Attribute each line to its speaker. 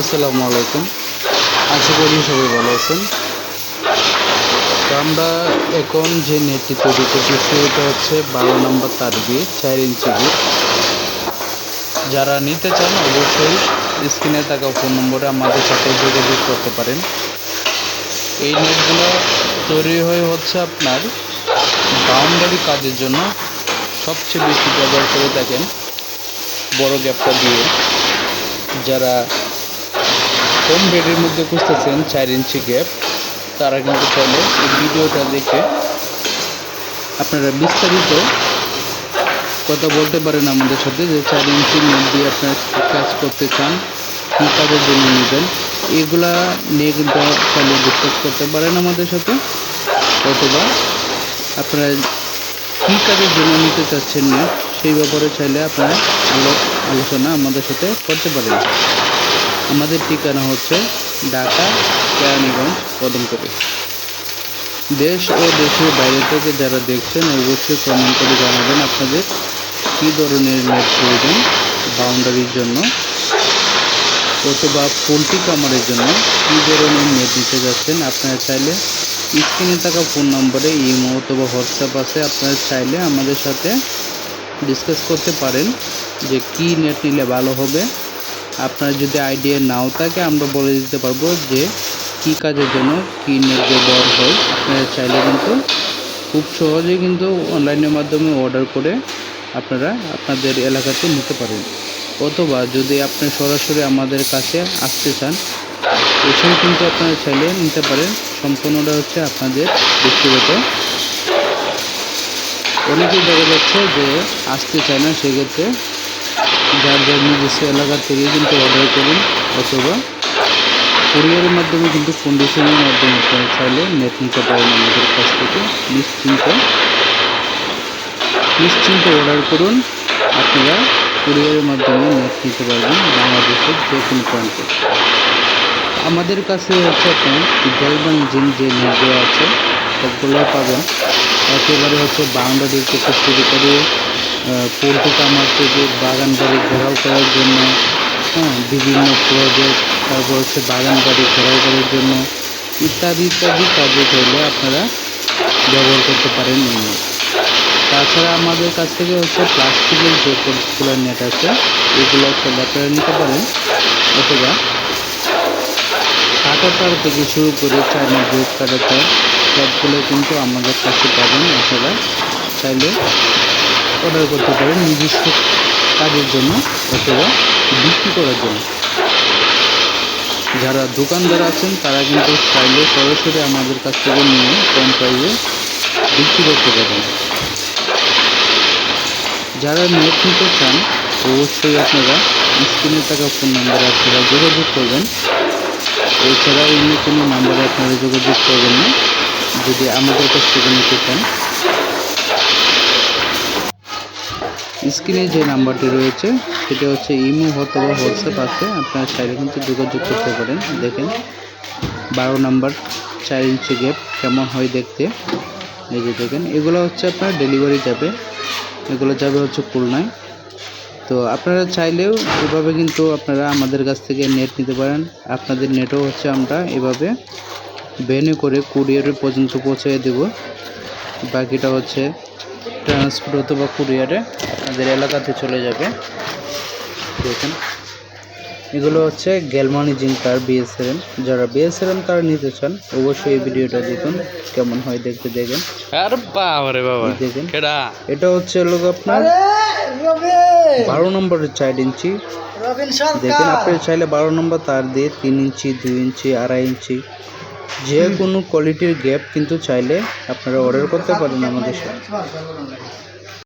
Speaker 1: আসসালামু আলাইকুম। আশা করি সবাই ভালো আছেন। তো আমরা এখন যে নেটটি তৈরি করতেছি এটা হচ্ছে 12 নম্বর তার দিয়ে 4 ইঞ্চি গিট। যারা নিতে চান অবশ্যই স্ক্রিনে থাকা ফোন নম্বরে আমাদের সাথে যোগাযোগ করতে পারেন। এই নেটগুলো তৈরি হচ্ছে আপনার বাউন্ডারি কাজের জন্য সবচেয়ে বেশি ব্যবহার করে থাকেন বড় গ্যাপটা দিয়ে। যারা কম বেডের মধ্যে খুঁজতেছেন 4 ইঞ্চি গ্যাপ, তারা কিন্তু চাইলে এই ভিডিওটা দেখে আপনারা বিস্তারিত কথা বলতে পারেন আমাদের সাথে যে 4 ইঞ্চি নেট দিয়ে আপনারা কী কাজ করতে চান, কী কাজের জন্য নেবেন, এগুলা নিয়ে কিন্তু চাইলে ডিসকাস করতে পারেন আমাদের সাথে। অথবা আপনারা কী কাজের জন্য নিতে চাচ্ছেন না সেই ব্যাপারে চাইলে আপনারা আলোচনা আমাদের সাথে করতে পারেন। আমাদের ঠিকানা হচ্ছে ঢাকা কেরানীগঞ্জ কদমতলী। দেশ ও দেশের বাইরে থেকে যারা দেখছেন অবশ্যই কমেন্ট করে জানাবেন আপনাদের কী ধরনের নেট প্রয়োজন বাউন্ডারির জন্য অথবা পোল্ট্রি কামারের জন্য কী ধরনের নেট নিতে যাচ্ছেন। আপনারা চাইলে স্ক্রিনে থাকা ফোন নম্বরে ইমো অথবা হোয়াটসঅ্যাপ আছে, আপনারা চাইলে আমাদের সাথে ডিসকাস করতে পারেন যে কী নেট নিলে ভালো হবে। আপনার যদি আইডিয়া নাও থাকে আমরা বলে দিতে পারবো যে কী কাজের জন্য কী নেট ব্যবহার হয়। আপনারা চাইলে কিন্তু খুব সহজেই কিন্তু অনলাইনের মাধ্যমে অর্ডার করে আপনারা আপনাদের এলাকাতে নিতে পারেন। অথবা যদি আপনি সরাসরি আমাদের কাছে আসতে চান এসেও কিন্তু আপনারা চাইলে নিতে পারেন। সম্পূর্ণটা হচ্ছে আপনাদের ব্যক্তিগত। অনেকেই দেখা যাচ্ছে যে আসতে চায় না, সেক্ষেত্রে যার যার নিজস্ব এলাকা থেকে কিন্তু অর্ডার করুন অথবা কুরিয়ারের মাধ্যমে কিন্তু কন্ডিশনের মাধ্যমে আপনারা চাইলে নেট নিতে পারেন আমাদের কাছ থেকে। নিশ্চিন্তে অর্ডার করুন, আপনারা কুরিয়ারের মাধ্যমে নেট নিতে পারবেন বাংলাদেশের যে কোনো প্রান্তে। আমাদের কাছে হচ্ছে আপনার গ্যালভানিজিং যে নেটগুলো আছে সবগুলোই পাবেন। একেবারে হচ্ছে বাউন্ডারি থেকে শুরু করে পোল্ট্রি কামার থেকে বাগান বাড়ি ঘেরাও করার জন্য, বিভিন্ন প্রজেক্ট, তারপর হচ্ছে বাগান বাড়ি ঘেরাও করার জন্য ইত্যাদি ইত্যাদি কাজে চাইলে আপনারা ব্যবহার করতে পারেন এই নেট। তাছাড়া আমাদের কাছ থেকে হচ্ছে প্লাস্টিকের যে পোল্ট্রি নেট আছে এগুলো চাইলে আপনারা নিতে পারেন। অথবা কাঁটাতার থেকে শুরু করে চায়না ব্রেড কাঁটাতার সবগুলো কিন্তু আমাদের কাছে পাবেন। আপনারা চাইলে অর্ডার করতে পারেন নিজস্ব কাজের জন্য অথবা বিক্রি করার জন্য। যারা দোকানদার আছেন তারা কিন্তু চাইলে সরাসরি আমাদের কাছ থেকে নিয়ে কম প্রাইসে বিক্রি করতে পারেন। যারা নেট নিতে চান অবশ্যই আপনারা স্ক্রিনে থাকা ফোন নম্বরে আপনারা যোগাযোগ করবেন। এছাড়া অন্য কোনো নাম্বারে আপনারা যোগাযোগ করবেন না যদি আমাদের কাছ থেকে নিতে চান। স্ক্রিনে যে নাম্বারটি রয়েছে সেটা হচ্ছে ইমো অথবা হোয়াটসঅ্যাপ আছে, আপনারা চাইলে কিন্তু যোগাযোগ করতে পারেন। দেখেন 12 নাম্বার 4 ইঞ্চি গ্যাপ কেমন হয় দেখতে। এই যে দেখেন এগুলো হচ্ছে আপনার ডেলিভারি যাবে, এগুলো যাবে হচ্ছে খুলনায়। তো আপনারা চাইলেও এভাবে কিন্তু আপনারা আমাদের কাছ থেকে নেট নিতে পারেন। আপনাদের নেটও হচ্ছে আমরা এভাবে ভ্যানে করে কুরিয়ারের পর্যন্ত পৌঁছে দেব। বাকিটা হচ্ছে ট্রান্সপোর্ট অথবা কুরিয়ারে আপনাদের এলাকাতে চলে যাবে। দেখেন এগুলো হচ্ছে গ্যালভানিজিং তার BS7। যারা BS7 তার নিতে চান অবশ্যই এই ভিডিওটা দেখুন কেমন হয় দেখতে। দেখেন
Speaker 2: আরে বাবারে বাবা,
Speaker 1: দেখেন এটা হচ্ছে লোক আপনার 12 নম্বরের 4 ইঞ্চি। দেখেন আপনি চাইলে 12 নম্বর তার দিয়ে 3 ইঞ্চি 2 ইঞ্চি 2.5 ইঞ্চি যে কোনো কোয়ালিটির গ্যাপ কিন্তু চাইলে আপনারা অর্ডার করতে পারেন আমাদের সাথে।